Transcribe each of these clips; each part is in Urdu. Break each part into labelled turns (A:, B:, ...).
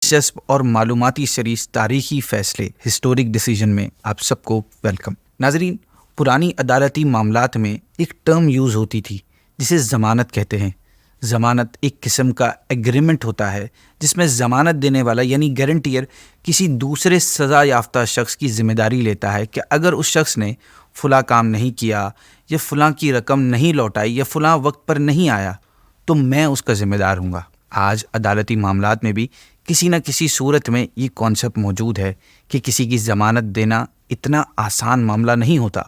A: دلچسپ اور معلوماتی سیریز تاریخی فیصلے ہسٹورک ڈیسیجن میں آپ سب کو ویلکم۔ ناظرین، پرانی عدالتی معاملات میں ایک ٹرم یوز ہوتی تھی جسے ضمانت کہتے ہیں۔ ضمانت ایک قسم کا ایگریمنٹ ہوتا ہے جس میں ضمانت دینے والا یعنی گارنٹیئر کسی دوسرے سزا یافتہ شخص کی ذمہ داری لیتا ہے کہ اگر اس شخص نے فلاں کام نہیں کیا یا فلاں کی رقم نہیں لوٹائی یا فلاں وقت پر نہیں آیا تو میں اس کا ذمہ دار ہوں گا۔ آج عدالتی معاملات میں بھی کسی نہ کسی صورت میں یہ کانسیپٹ موجود ہے کہ کسی کی ضمانت دینا اتنا آسان معاملہ نہیں ہوتا،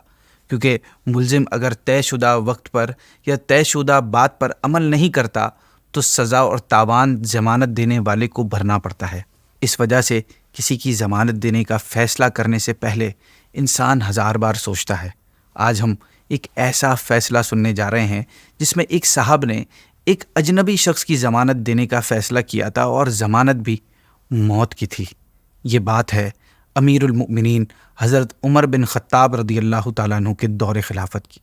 A: کیونکہ ملزم اگر طے شدہ وقت پر یا طے شدہ بات پر عمل نہیں کرتا تو سزا اور تاوان ضمانت دینے والے کو بھرنا پڑتا ہے۔ اس وجہ سے کسی کی ضمانت دینے کا فیصلہ کرنے سے پہلے انسان ہزار بار سوچتا ہے۔ آج ہم ایک ایسا فیصلہ سننے جا رہے ہیں جس میں ایک صاحب نے ایک اجنبی شخص کی ضمانت دینے کا فیصلہ کیا تھا اور ضمانت بھی موت کی تھی۔ یہ بات ہے امیر المؤمنین حضرت عمر بن خطاب رضی اللہ تعالیٰ عنہ کے دور خلافت کی۔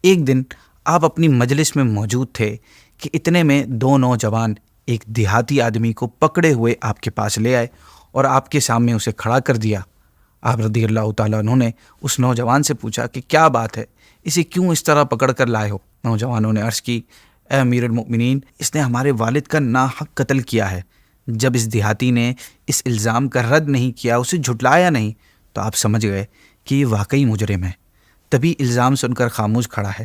A: ایک دن آپ اپنی مجلس میں موجود تھے کہ اتنے میں دو نوجوان ایک دیہاتی آدمی کو پکڑے ہوئے آپ کے پاس لے آئے اور آپ کے سامنے اسے کھڑا کر دیا۔ آپ رضی اللہ تعالیٰ عنہ نے اس نوجوان سے پوچھا کہ کیا بات ہے، اسے کیوں اس طرح پکڑ کر لائے ہو؟ نوجوانوں نے عرض کی، اے امیر المؤمنین، اس نے ہمارے والد کا ناحق قتل کیا ہے۔ جب اس دیہاتی نے اس الزام کا رد نہیں کیا، اسے جھٹلایا نہیں، تو آپ سمجھ گئے کہ یہ واقعی مجرم ہے۔ تبھی الزام سن کر خاموش کھڑا ہے۔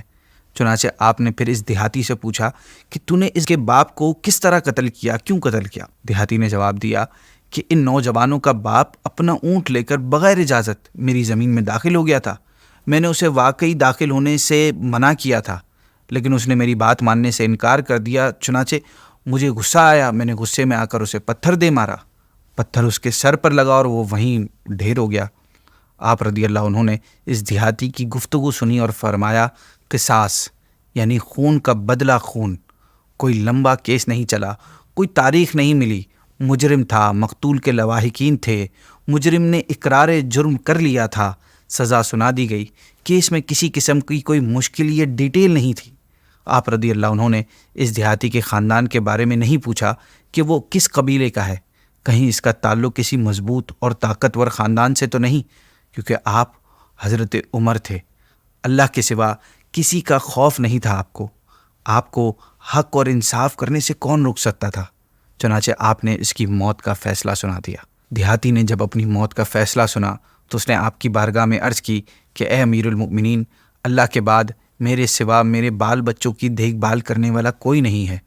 A: چنانچہ آپ نے پھر اس دیہاتی سے پوچھا کہ تو نے اس کے باپ کو کس طرح قتل کیا، کیوں قتل کیا؟ دیہاتی نے جواب دیا کہ ان نوجوانوں کا باپ اپنا اونٹ لے کر بغیر اجازت میری زمین میں داخل ہو گیا تھا۔ میں نے اسے واقعی داخل ہونے سے منع کیا تھا، لیکن اس نے میری بات ماننے سے انکار کر دیا۔ چنانچہ مجھے غصہ آیا، میں نے غصے میں آ کر اسے پتھر دے مارا۔ پتھر اس کے سر پر لگا اور وہ وہیں ڈھیر ہو گیا۔ آپ رضی اللہ عنہ نے اس دیہاتی کی گفتگو سنی اور فرمایا، قصاص یعنی خون کا بدلہ خون۔ کوئی لمبا کیس نہیں چلا، کوئی تاریخ نہیں ملی، مجرم تھا، مقتول کے لواحقین تھے، مجرم نے اقرار جرم کر لیا تھا، سزا سنا دی گئی۔ کیس میں کسی قسم کی کوئی مشکل یا ڈیٹیل نہیں تھی۔ آپ رضی اللہ عنہ نے اس دیہاتی کے خاندان کے بارے میں نہیں پوچھا کہ وہ کس قبیلے کا ہے، کہیں اس کا تعلق کسی مضبوط اور طاقتور خاندان سے تو نہیں، کیونکہ آپ حضرت عمر تھے۔ اللہ کے سوا کسی کا خوف نہیں تھا آپ کو حق اور انصاف کرنے سے کون روک سکتا تھا؟ چنانچہ آپ نے اس کی موت کا فیصلہ سنا دیا۔ دیہاتی نے جب اپنی موت کا فیصلہ سنا تو اس نے آپ کی بارگاہ میں عرض کی کہ اے امیر المؤمنین، اللہ کے بعد میرے سوا میرے بال بچوں کی دیکھ بھال کرنے والا کوئی نہیں ہے،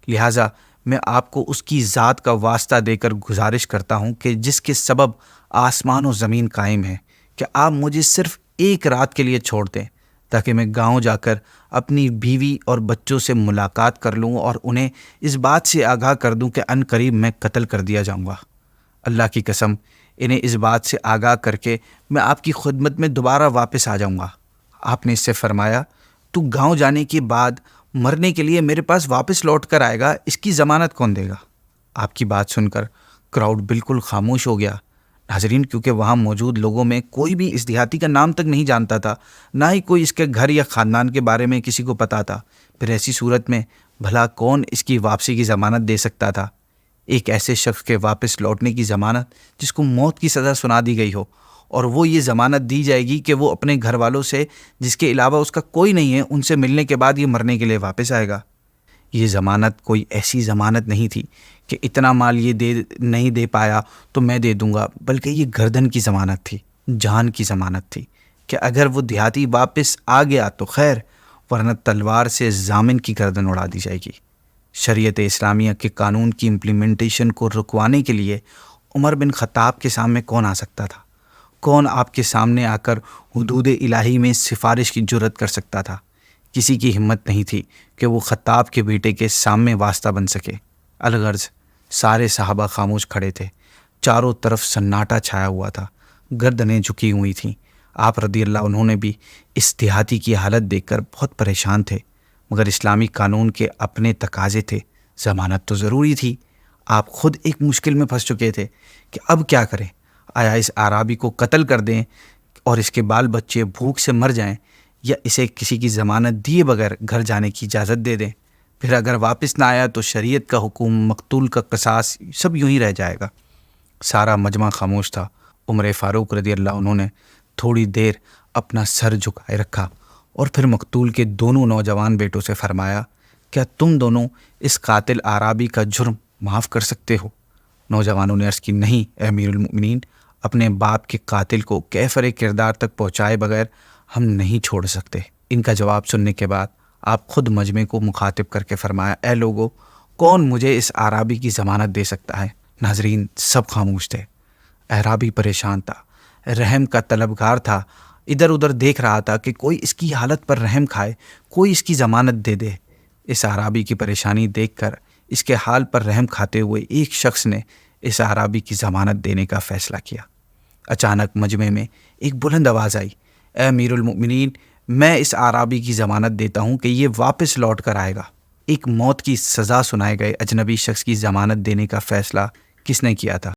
A: لہٰذا میں آپ کو اس کی ذات کا واسطہ دے کر گزارش کرتا ہوں کہ جس کے سبب آسمان و زمین قائم ہے، کہ آپ مجھے صرف ایک رات کے لیے چھوڑ دیں تاکہ میں گاؤں جا کر اپنی بیوی اور بچوں سے ملاقات کر لوں اور انہیں اس بات سے آگاہ کر دوں کہ عن قریب میں قتل کر دیا جاؤں گا۔ اللہ کی قسم، انہیں اس بات سے آگاہ کر کے میں آپ کی خدمت میں دوبارہ واپس آ جاؤں گا۔ آپ نے اس سے فرمایا، تو گاؤں جانے کے بعد مرنے کے لیے میرے پاس واپس لوٹ کر آئے گا، اس کی ضمانت کون دے گا؟ آپ کی بات سن کر کراؤڈ بالکل خاموش ہو گیا۔ ناظرین، کیونکہ وہاں موجود لوگوں میں کوئی بھی اس دیہاتی کا نام تک نہیں جانتا تھا، نہ ہی کوئی اس کے گھر یا خاندان کے بارے میں کسی کو پتا تھا۔ پھر ایسی صورت میں بھلا کون اس کی واپسی کی ضمانت دے سکتا تھا؟ ایک ایسے شخص کے واپس لوٹنے کی ضمانت جس کو موت کی سزا سنا دی گئی ہو، اور وہ یہ ضمانت دی جائے گی کہ وہ اپنے گھر والوں سے جس کے علاوہ اس کا کوئی نہیں ہے ان سے ملنے کے بعد یہ مرنے کے لیے واپس آئے گا۔ یہ ضمانت کوئی ایسی ضمانت نہیں تھی کہ اتنا مال یہ نہیں دے پایا تو میں دے دوں گا، بلکہ یہ گردن کی ضمانت تھی، جان کی ضمانت تھی کہ اگر وہ دیہاتی واپس آ گیا تو خیر، ورنہ تلوار سے ضامن کی گردن اڑا دی جائے گی۔ شریعت اسلامیہ کے قانون کی امپلیمنٹیشن کو رکوانے کے لیے عمر بن خطاب کے سامنے کون آ سکتا تھا؟ کون آپ کے سامنے آ کر حدود الہی میں سفارش کی جرت کر سکتا تھا؟ کسی کی ہمت نہیں تھی کہ وہ خطاب کے بیٹے کے سامنے واسطہ بن سکے۔ الغرض سارے صحابہ خاموش کھڑے تھے، چاروں طرف سناٹا چھایا ہوا تھا، گردنیں جھکی ہوئی تھیں۔ آپ رضی اللہ عنہ نے بھی اس دیہاتی کی حالت دیکھ کر بہت پریشان تھے، مگر اسلامی قانون کے اپنے تقاضے تھے، ضمانت تو ضروری تھی۔ آپ خود ایک مشکل میں پھنس چکے تھے کہ اب کیا کریں؟ آیا اس اعرابی کو قتل کر دیں اور اس کے بال بچے بھوک سے مر جائیں، یا اسے کسی کی ضمانت دیے بغیر گھر جانے کی اجازت دے دیں؟ پھر اگر واپس نہ آیا تو شریعت کا حکم، مقتول کا قصاص، سب یوں ہی رہ جائے گا۔ سارا مجمع خاموش تھا۔ عمر فاروق رضی اللہ عنہ نے تھوڑی دیر اپنا سر جھکائے رکھا اور پھر مقتول کے دونوں نوجوان بیٹوں سے فرمایا، کیا تم دونوں اس قاتل اعرابی کا جرم معاف کر سکتے ہو؟ نوجوانوں نے عرض کی، نہیں اے امیر المؤمنین، اپنے باپ کے قاتل کو کیفر کردار تک پہنچائے بغیر ہم نہیں چھوڑ سکتے۔ ان کا جواب سننے کے بعد آپ خود مجمع کو مخاطب کر کے فرمایا، اے لوگو، کون مجھے اس اعرابی کی ضمانت دے سکتا ہے؟ ناظرین سب خاموش تھے۔ اعرابی پریشان تھا، رحم کا طلبگار تھا، ادھر ادھر دیکھ رہا تھا کہ کوئی اس کی حالت پر رحم کھائے، کوئی اس کی ضمانت دے دے۔ اس اعرابی کی پریشانی دیکھ کر، اس کے حال پر رحم کھاتے ہوئے ایک شخص نے اس اعرابی کی ضمانت دینے کا فیصلہ کیا۔ اچانک مجمع میں ایک بلند آواز آئی، اے امیر المؤمنین، میں اس اعرابی کی ضمانت دیتا ہوں کہ یہ واپس لوٹ کر آئے گا۔ ایک موت کی سزا سنائے گئے اجنبی شخص کی ضمانت دینے کا فیصلہ کس نے کیا تھا؟